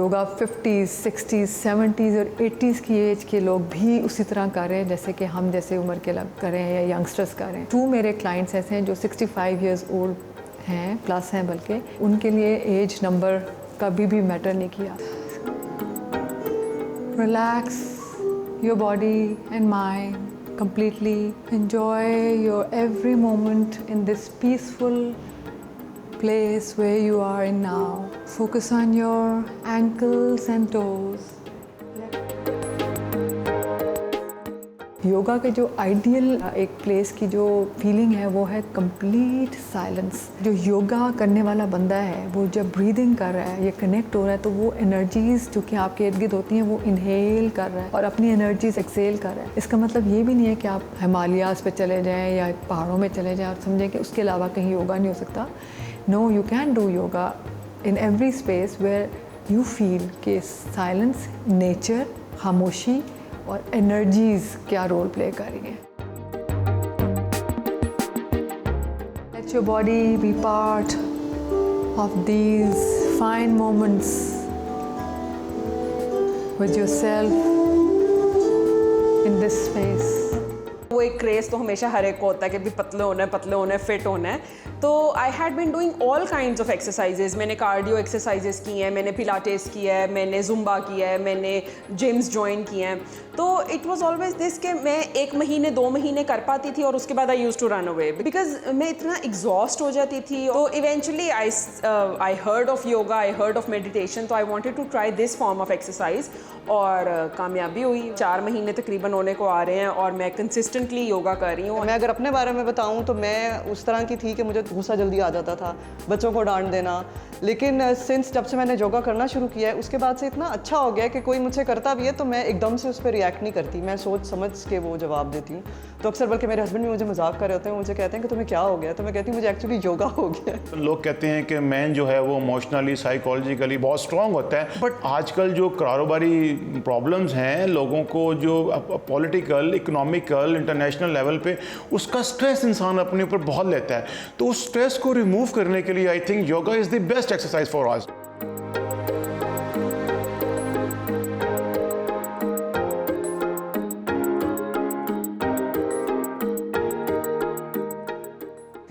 Yoga 50s, 60s, 70s और 80s की as के लोग भी उसी तरह कर रहे हैं जैसे कि हम जैसे उम्र के लोग कर रहे हैं या यंगस्टर्स कर रहे हैं। 2 मेरे क्लाइंट्स ऐसे हैं जो 65 ईयर्स ओल्ड हैं, प्लस हैं, बल्कि उनके लिए एज नंबर कभी भी मैटर नहीं किया। Relax your body and mind completely. Enjoy your every moment in this peaceful place where you are in now. Focus on your ankles and toes. Yoga के जो आइडियल एक प्लेस की जो फीलिंग है वो है कंप्लीट साइलेंस। जो योगा करने वाला बंदा है वो जब ब्रीदिंग कर रहा है या कनेक्ट हो रहा है तो वो एनर्जीज़ जो कि आपके इर्द गिर्द होती हैं वो इनहेल कर रहा है और अपनी एनर्जीज एक्सेल कर रहा है। इसका मतलब ये भी नहीं है कि आप हिमालयाज़ पे चले जाएँ या पहाड़ों में चले जाएँ और समझें कि उसके अलावा कहीं योगा नहीं हो सकता। No, you can do yoga in every space where you feel कि साइलेंस, नेचर, खामोशी और एनर्जीज क्या रोल प्ले कर रही हैं। Let your body be part of these fine moments with yourself in this space. वो एक क्रेज़ तो हमेशा हर एक को होता है कि भी पतले होना है, फिट होना है। तो I had been doing all kinds of exercises. मैंने कार्डियो एक्सरसाइजेज की हैं, मैंने पिलाटेस किया है, मैंने जुम्बा किया है, मैंने जिम्स ज्वाइन किए हैं। तो इट वॉज ऑलवेज दिस कि मैं 1 महीने 2 महीने कर पाती थी और उसके बाद I use to run away because मैं इतना एग्जॉस्ट हो जाती थी। तो eventually I heard of yoga, I heard of meditation, तो I wanted to try this form of exercise और कामयाबी हुई। 4 महीने तकरीबन होने को आ रहे हैं और मैं कंसिस्टेंटली योगा कर रही हूँ। मैं अगर अपने बारे में बताऊँ तो मैं उस तरह की थी कि मुझे गुस्सा जल्दी आ जाता था, बच्चों को डांट देना। लेकिन सिंस जब से मैंने योगा करना शुरू किया है उसके बाद से इतना अच्छा हो गया कि कोई मुझसे करता भी है तो मैं एकदम से उस पर रिएक्ट नहीं करती, मैं सोच समझ के वो जवाब देती हूँ। तो अक्सर बल्कि मेरे हस्बैंड भी मुझे मजाक कर रहे होते हैं, मुझे कहते हैं कि तुम्हें क्या हो गया, तो मैं कहती हूँ मुझे एक्चुअली योगा हो गया। लोग कहते हैं कि मैन जो है वो इमोशनली, साइकोलॉजिकली बहुत स्ट्रांग होता है, बट आजकल जो कारोबारी प्रॉब्लम्स हैं लोगों को, जो पॉलिटिकल, इकोनॉमिकल, इंटरनेशनल लेवल पे उसका स्ट्रेस इंसान अपने ऊपर बहुत लेता है। तो उस स्ट्रेस को रिमूव करने के लिए I think yoga is the best exercise for us.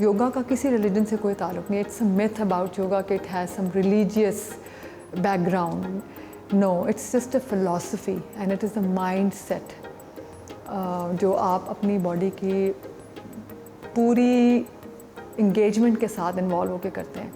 Yoga का किसी रिलीजन से कोई ताल्लुक नहीं। It's a myth about yoga कि it has some religious background. No, it's just a philosophy and it is a mindset जो आप अपनी बॉडी की पूरी इंगेजमेंट के साथ इन्वॉल्व होकर करते हैं।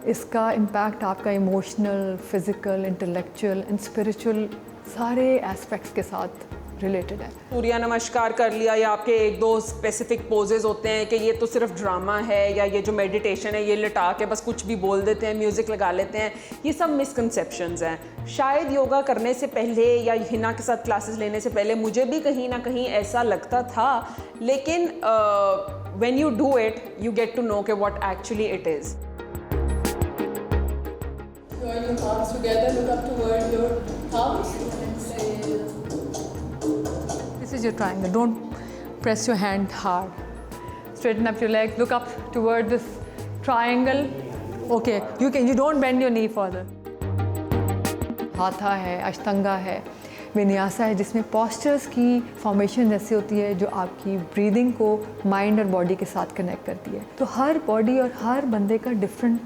इसका इम्पैक्ट आपका emotional, physical, intellectual and spiritual सारे एस्पेक्ट्स के साथ रिलेटेड है। सूर्य नमस्कार कर लिया या आपके 1-2 स्पेसिफिक पोजेज होते हैं कि ये तो सिर्फ ड्रामा है या ये जो मेडिटेशन है ये लिटा के बस कुछ भी बोल देते हैं, म्यूज़िक लगा लेते हैं, ये सब मिसकंसेप्शंस हैं। शायद योगा करने से पहले या हिना के साथ क्लासेस लेने से पहले मुझे भी कहीं ना कहीं ऐसा लगता था, लेकिन when you do it you get to know कि what actually it is. Join your palms together, look up toward your thumbs and say. This is your triangle. Don't press your hand hard. Straighten up your leg. Look up toward this triangle. Okay. You don't bend your knee further. हाथा है, अष्टांगा है, विन्यासा है, जिसमें postures की formation ऐसी होती है जो आपकी ब्रीदिंग को माइंड और बॉडी के साथ कनेक्ट करती है। तो हर बॉडी और हर बंदे का डिफरेंट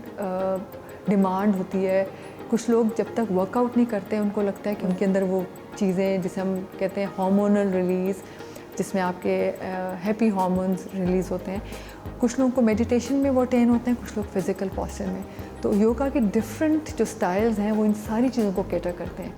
डिमांड होती है। कुछ लोग जब तक वर्कआउट नहीं करते हैं उनको लगता है कि उनके अंदर वो चीज़ें जिसे हम कहते हैं हार्मोनल रिलीज़, जिसमें आपके हैप्पी हार्मोन्स रिलीज़ होते हैं। कुछ लोगों को मेडिटेशन में वो अटेन होते हैं, कुछ लोग फिज़िकल पॉस्चर में। तो योगा के डिफरेंट जो स्टाइल्स हैं वो इन सारी चीज़ों को कैटर करते हैं।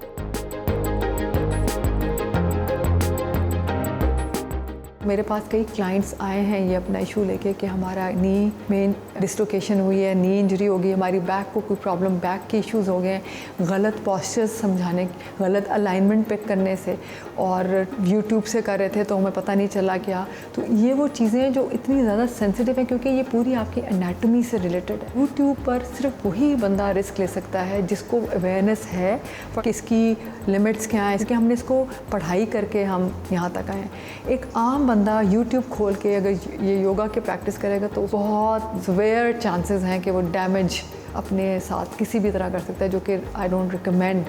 मेरे पास कई क्लाइंट्स आए हैं ये अपना इशू लेके कि हमारा नी में डिस्लोकेशन हुई है, नी इंजरी हो गई, हमारी बैक को कोई प्रॉब्लम, बैक के इश्यूज़ हो गए हैं, गलत पॉस्चर्स समझाने, गलत अलाइनमेंट पिक करने से, और यूट्यूब से कर रहे थे तो हमें पता नहीं चला क्या। तो ये वो चीज़ें जो इतनी ज़्यादा सेंसिटिव हैं क्योंकि ये पूरी आपकी एनाटॉमी से रिलेटेड है। यूट्यूब पर सिर्फ वही बंदा रिस्क ले सकता है जिसको अवेयरनेस है कि इसकी लिमिट्स क्या हैं, इसके हमने इसको पढ़ाई करके हम यहाँ तक आए हैं। एक आम बंदा यूट्यूब खोल के अगर ये योगा के प्रैक्टिस करेगा तो बहुत रेयर चांसेस हैं कि वो डैमेज अपने साथ किसी भी तरह कर सकता है, जो कि आई डोंट रिकमेंड।